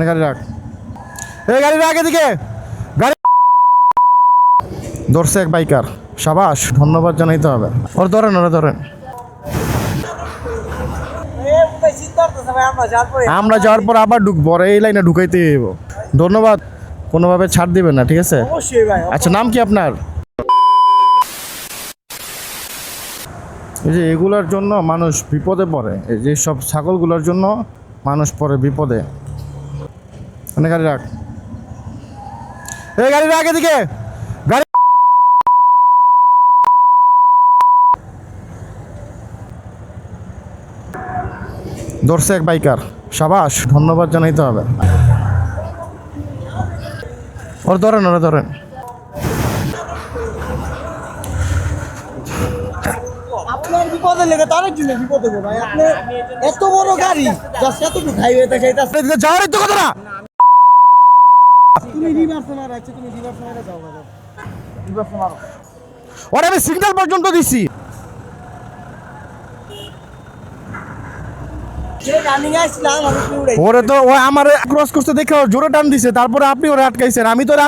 গাড়ি রাখ, এই গাড়ি রাখ এদিকে। গাড়ি ধরছে এক বাইকার, সাবাস, ধন্যবাদ জানাইতে হবে। ওর ধরেন, ওরা ধরেন। আমরা যাওয়ার পর আবার ঢুকবো, এই লাইনে ঢুকাইতে হইব। ধন্যবাদ, কোনোভাবে ছাড় দিবেন না, ঠিক আছে? আচ্ছা, নাম কি আপনার? এই যে এগুলোর জন্য মানুষ বিপদে পড়ে, এই যে সব ছাগলগুলোর জন্য মানুষ পড়ে বিপদে। গাড়ি রাখ, এই গাড়ি রাখ এদিকে। গাড়ি ধরছে এক বাইকার, সাবাস, ধন্যবাদ জানাইতে হবে। ওর ধরেন, ওরা ধরেন। আপনার বিপদে লেগে তার জন্য বিপদে গো ভাই। আপনি এত বড় গাড়ি জাস্ট এতটুকু হাইওয়েতে যাইতাছে। যাওয়ারই তো কথা না। তুমি রিভার্স মারো, আচ্ছা তুমি রিভার্স মারো, যাও যাও রিভার্স মারো। ওরে আমি সিগন্যাল পর্যন্ত দিছি। যে রানিং আইছিলাম আমি কি উড়াই। ওরে তো ও আমারে ক্রস করতে দেখে ওর জোরে টান দিছে, তারপরে আপনি ওরে আটকাইছেন। আমি তো ওরে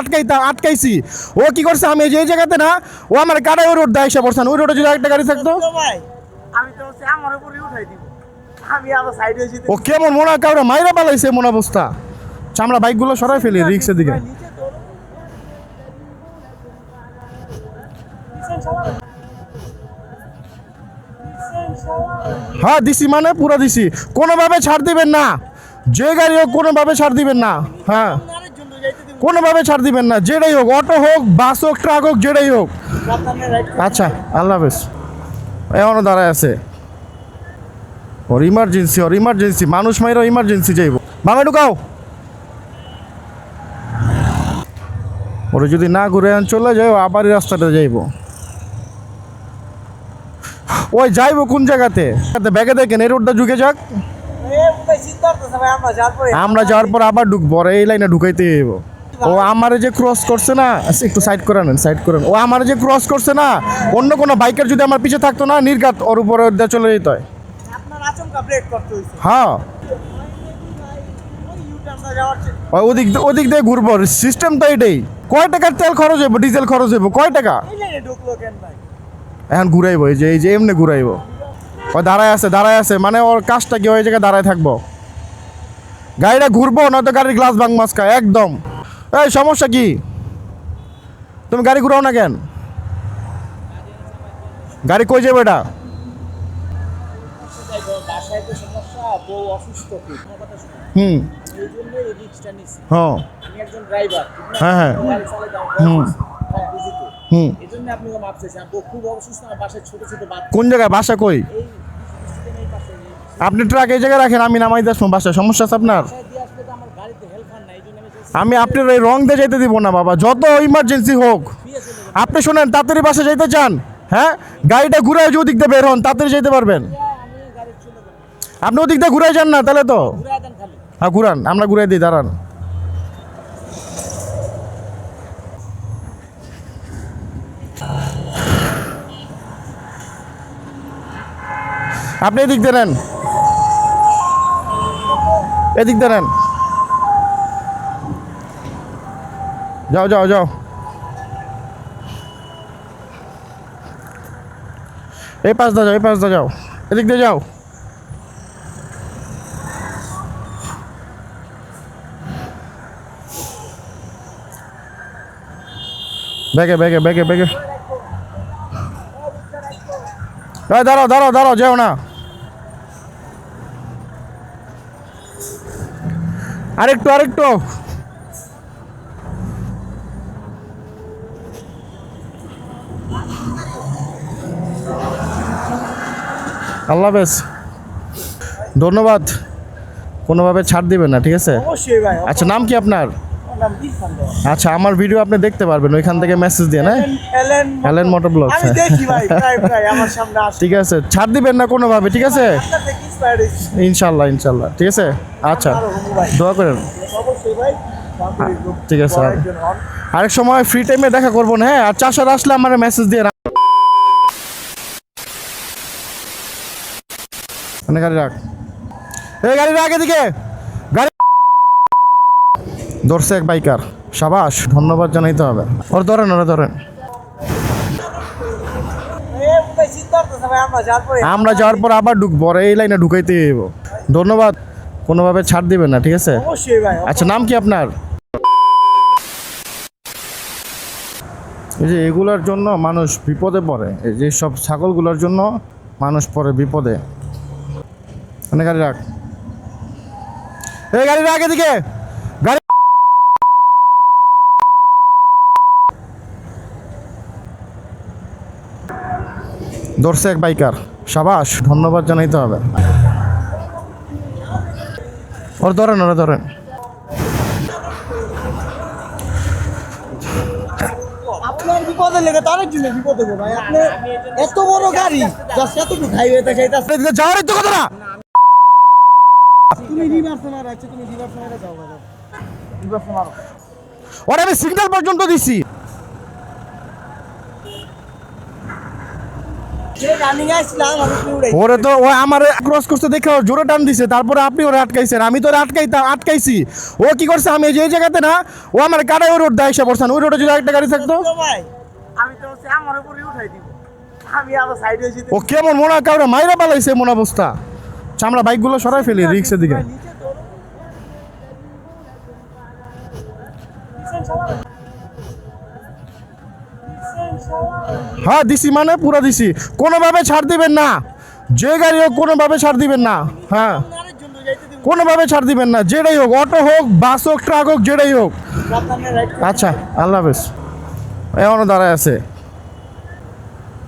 আটকাইছি। ও কি করছে, আমি যে জায়গাতে না, ও আমার কাটায় ওই রোড দেয় এসে পড়ছেন। ওই রোডে যদি একটা গাড়ি থাকতো, ভাই আমি তো হচ্ছে আমার উপরে উঠাই দিব। আমি আবার সাইডে এসে ও কেমন মনে হয় কাউরে মাইরা পালাইছে এমন অবস্থা। চামড়া বাইকগুলো সরাই ফেলি রিক্সের দিকে। হ্যাঁ দিছি, মানে পুরো দিছি। কোনোভাবে ছাড় দিবেন না, যে গাড়ি হোক কোনোভাবে ছাড় দিবেন না। হ্যাঁ, কোনোভাবে ছাড় দিবেন না, যেটাই হোক, অটো হোক, বাস হোক, ট্রাক হোক, যেটাই হোক। আচ্ছা, আল্লাহ হাফেজ। এখনো দাঁড়ায় আছে। ওর ইমার্জেন্সি, ওর ইমার্জেন্সি, মানুষ মাইরও ইমার্জেন্সি যাইব। ভাঙা ঢুকাও। ওরা যদি না ঘুরে চলে যাই, আবারই রাস্তাটা যাইব। ওই যাইব কোন জায়গাতে? ব্যাগে দেখেন, এই রোডটা ঢুকে যাক। আমরা যাওয়ার পর আবার ঢুকবো, এই লাইনে ঢুকাইতে হইব। ও আমারে যে ক্রস করছে না, একটু সাইড করে নেন, সাইড করেন। ও আমারে যে ক্রস করছে না, অন্য কোনো বাইকের যদি আমার পিছে থাকতো না, নির্ঘাত ওর উপরে চলে যেত। হ্যাঁ, ওদিক দিয়ে ঘুরবো, সিস্টেম তো এটাই। কয় টাকার তেল খরচ হইব, ডিজেল খরচ হইব, কয় টাকা? এখন ঘুরাইবো, এই যে এমনি ঘুরাইবো। ও দাঁড়ায় আছে, মানে ওর কাজটা কি, ওই জায়গায় দাঁড়ায় থাকবো। গাড়িটা ঘুরবো, নয়তো গাড়ির গ্লাস ভাঙ মাস্কা একদম। এই সমস্যা কি? তুমি গাড়ি ঘুরাও না কেন? গাড়ি কই যাবে এটা? হুম, হ্যাঁ, হ্যাঁ, হুম, হুম। কোন জায়গায় বাসা কই? আপনি ট্রাক এই জায়গায় রাখেন, আমি নামাই আসবো বাসায়। সমস্যা আছে আপনার? আমি আপনার এই রং দিয়ে যেতে দিব না বাবা, যত ইমার্জেন্সি হোক। আপনি শোনেন, তাড়াতাড়ি বাসা যেতে চান, হ্যাঁ, গাড়িটা ঘুরে যে ওদিক দিয়ে বের হন, তাড়াতাড়ি যেতে পারবেন। আপনি ওদিক দিয়ে ঘুরে যান না, তাহলে তো। হ্যাঁ ঘুরান, আমরা ঘুরে দিই, দাঁড়ান। আপনি এদিক দিয়ে নেন, এদিক দিয়ে নেন। যাও যাও যাও, এই পাশ দা যাও, এই পাশ দা যাও, এদিক দিয়ে যাও। ব্যাগে ব্যাগে ব্যাগে ব্যাগে। দাঁড়াও দাঁড়াও দাঁড়াও, যাও না। আরেকটু আরেকটু। আল্লাহ হাফেজ, ধন্যবাদ। কোনোভাবে ছাড় দিবেন না, ঠিক আছে? অবশ্যই ভাই। আচ্ছা, নাম কি আপনার? আচ্ছা, আমার ভিডিও আপনি দেখতে পারবেন ওইখান থেকে মেসেজ দিয়ে, না? এলেন মোটর ব্লগ। আমি দেখি ভাই, প্রায় আমার সামনে আসে। ঠিক আছে, ছাড় দিবেন না কোনোভাবে, ঠিক আছে? ইনশাল্লাহ ইনশাল্লাহ, ঠিক আছে। আচ্ছা, দোয়া করেন। অবশ্যই ভাই, ঠিক আছে, আরেক সময় ফ্রি টাইমে দেখা করবো না, হ্যাঁ? আর চাষার আসলে আমার মেসেজ দিয়ে গাড়ি রাখ, এই গাড়ি রাখ এদিকে। গাড়ি ধরছে এক বাইকার, সাবাস, ধন্যবাদ জানাইতে হবে। ওর ধরেন, ওরা ধরেন। আমরা যাওয়ার পর আবার ঢুকবো, আর এই লাইনে ঢুকাইতে হইব। ধন্যবাদ, কোনোভাবে ছাড় দিবেন না, ঠিক আছে? অবশ্যই ভাই। আচ্ছা, নাম কি আপনার? এই যে এগুলোর জন্য মানুষ বিপদে পড়ে, এই যে সব ছাগলগুলোর জন্য মানুষ পড়ে বিপদে। মানে গাড়ি রাখ, এই গাড়ি রাখ, এদিকে গাড়ি। ধরছে এক বাইকার, সাবাস, ধন্যবাদ জানাইতে হবে। ওর ধরেন, ওরা ধরেন। আপনার বিপদে লেগে তার জন্য বিপদে গো ভাই। আপনি এত বড় গাড়ি জাস্ট এতটুকু হাইওয়েতে যাইতাছে। এদিকে যাওয়ারই তো কথা না। তুমি রিভার্সে মারো, আচ্ছা তুমি রিভার্সে মারো, যাও ভাই, রিভার্সে মারো। ওরা আমি সিগন্যাল পর্যন্ত দিছি। যে রানিং আসলাম আমি কি উড়াই। ওরে তো ও আমার ক্রস করতে দেখে ও জোরে টান দিছে, তারপরে আপনি ওরা আটকাইছেন। আমি তো ওরা আটকাইছি। ও কি করছে, আমি যে জায়গাতে না, ও আমার গাড়ি ওই রোড দিয়ে এসে পড়ছেন। ওই রোডে যদি একটা গাড়ি থাকতো, তো ভাই আমি তো হচ্ছে আমার উপরে উঠাই দিব। আমি আবার সাইডে এসে ও কেমন মনে হয় কাউরে মাইরা পালাইছে এমন অবস্থা। চামড়া বাইকগুলো সরাই ফেলি রিক্সের দিকে। হ্যাঁ দিছি, মানে পুরো দিছি, কোনোভাবে ছাড় দিবেন না। যে গাড়ি হোক কোনোভাবে ছাড় দিবেন না। হ্যাঁ, কোনোভাবে ছাড় দিবেন না, যেটাই হোক, অটো হোক, বাস হোক, ট্রাক হোক, যেটাই হোক। আচ্ছা, আল্লাহ হাফেজ। এখনো দাঁড়ায় আছে।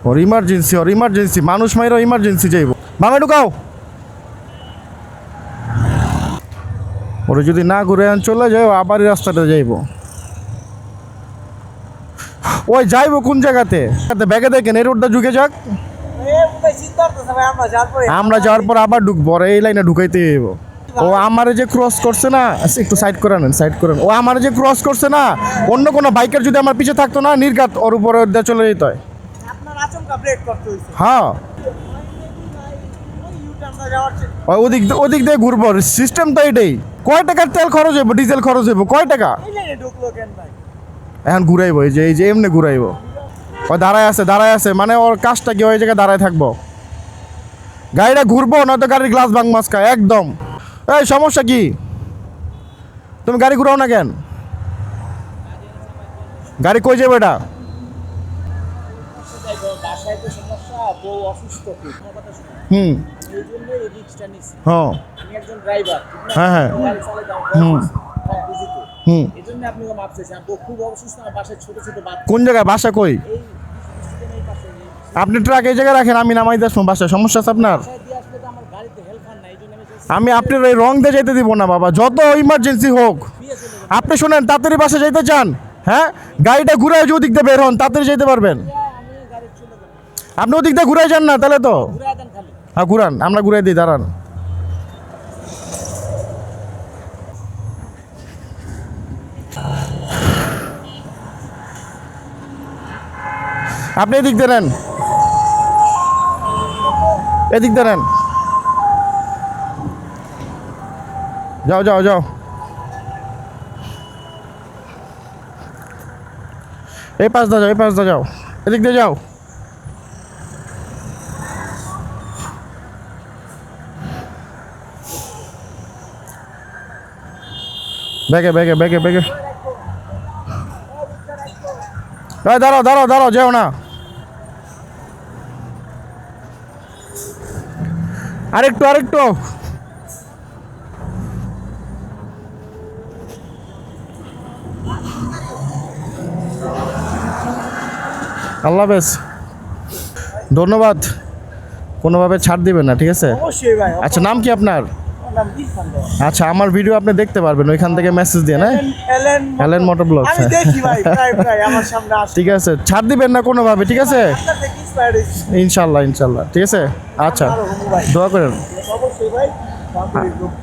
ওর ইমার্জেন্সি, মানুষ মাইরও ইমার্জেন্সি যাইব। বামে ঢুকাও। ওরা যদি না ঘুরে চলে যায়, আবারই রাস্তাটা যাইব। ওই যাইব কোন জায়গাতে? ব্যাগে দেখেন, এই রোডটা ঢুকে যাক। আমরা যাওয়ার পর আবার ঢুকবো, আর এই লাইনে ঢুকাইতে হইব। ও আমারে যে ক্রস করছে না, আচ্ছা, একটু সাইড করে নেন, সাইড করেন। ও আমারে যে ক্রস করছে না, অন্য কোনো বাইকের যদি আমার পিছে থাকতো না, নির্ঘাত ওর উপরে দিয়ে চলে যেত। আপনার আচমকা ব্রেক করতে হইছে। হ্যাঁ, ওই ইউটার্নটা যাওয়ার ওই ওদিক দিয়ে ঘুরবো, সিস্টেম তো এটাই। কয় টাকার তেল খরচ হইব, ডিজেল খরচ হইব, কয় টাকা? এই লাইনে ঢুকলো কেন ভাই? এখন ঘুরাইবো, এই যে এমনি ঘুরাইবো। ও দাঁড়ায় আছে, মানে ওর কাজটা কি ওই জায়গায় দাঁড়ায় থাকবো? গাড়িটা ঘুরবো, নয়তো গাড়ির গ্লাস ভাঙ মাস্কা একদম। এই সমস্যা কি? তুমি গাড়ি ঘুরাও না কেন? গাড়ি কই যাবে এটা? বাসায় তো সমস্যা, বউ অসুস্থ, আমার কথা শুনুন। হুম, এই জন্য এই রিক্সটা নিচ্ছি। হ্যাঁ আমি একজন ড্রাইভার, হ্যাঁ হ্যাঁ, গাড়ি চালাতে যাও, হুম। কম বুঝি তো। হুম। এই জন্য আপনি মাপ চাইছেন। বউ খুব অসুস্থ, আমার বাসায় ছোট ছোট বাচ্চা। কোন জায়গায় বাসা কই? এই এই পাশে আপনি ট্রাক এই জায়গায় রাখেন, আমি নামাই দিয়ে আসবো বাসায়। সমস্যা আছে আপনার? বাসায় দিয়ে আসলে তো আমার গাড়িতে হেল্পার নাই, এই জন্য আমি চাইছি আমি আপনার এই রং দিয়ে যেতে দিব না বাবা, যত ইমার্জেন্সি হোক। ফিরে চলে যাবো। আপনি শোনেন, তাড়াতাড়ি বাসা যেতে চান, হ্যাঁ, গাড়িটা ঘুরে যে ওদিক দিয়ে বের হন, তাড়াতাড়ি যেতে পারবেন। আমি গাড়ি চলে যাবো, আপনি ওদিক দিয়ে ঘুরে যান না, তাহলে তো। ঘুরে দেন খালি। হ্যাঁ ঘুরান, আমরা ঘুরে দিই, দাঁড়ান। আপনি এদিক দিয়ে নেন, এদিক দিয়ে নেন। যাও যাও যাও, এই পাশ দা যাও, এই পাশ দা যাও, এদিক দিয়ে যাও। ব্যাগে ব্যাগে ব্যাগে ব্যাগে। দাঁড়াও দাঁড়াও দাঁড়াও, যাও না। আরেকটু আরেকটু। আল্লাহ হাফেজ, ধন্যবাদ, কোনোভাবে ছাড় দিবেন না, ঠিক আছে? অবশ্যই ভাই। আচ্ছা, নাম কি আপনার? আমার নাম ইরফান ভাই। আচ্ছা, আমার ভিডিও আপনি দেখতে পারবেন ওইখান থেকে মেসেজ দিয়ে, না? এলেন মোটর ব্লগস। আমি দেখি ভাই, প্রায় আমার সামনে আসে। ঠিক আছে, ছাড় দিবেন না কোনোভাবে, ঠিক আছে? আপনার থেকে inspired হয়েছি। ইনশাল্লাহ ইনশাল্লাহ, ঠিক আছে। আচ্ছা, আরো হবো ভাই। দোয়া করেন। অবশ্যই ভাই।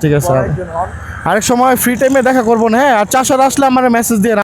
ঠিক আছে, বড় একজন হন। আরেক সময় ফ্রি টাইমে দেখা করবো না, হ্যাঁ? আর চাষার আসলে আমার মেসেজ দিয়ে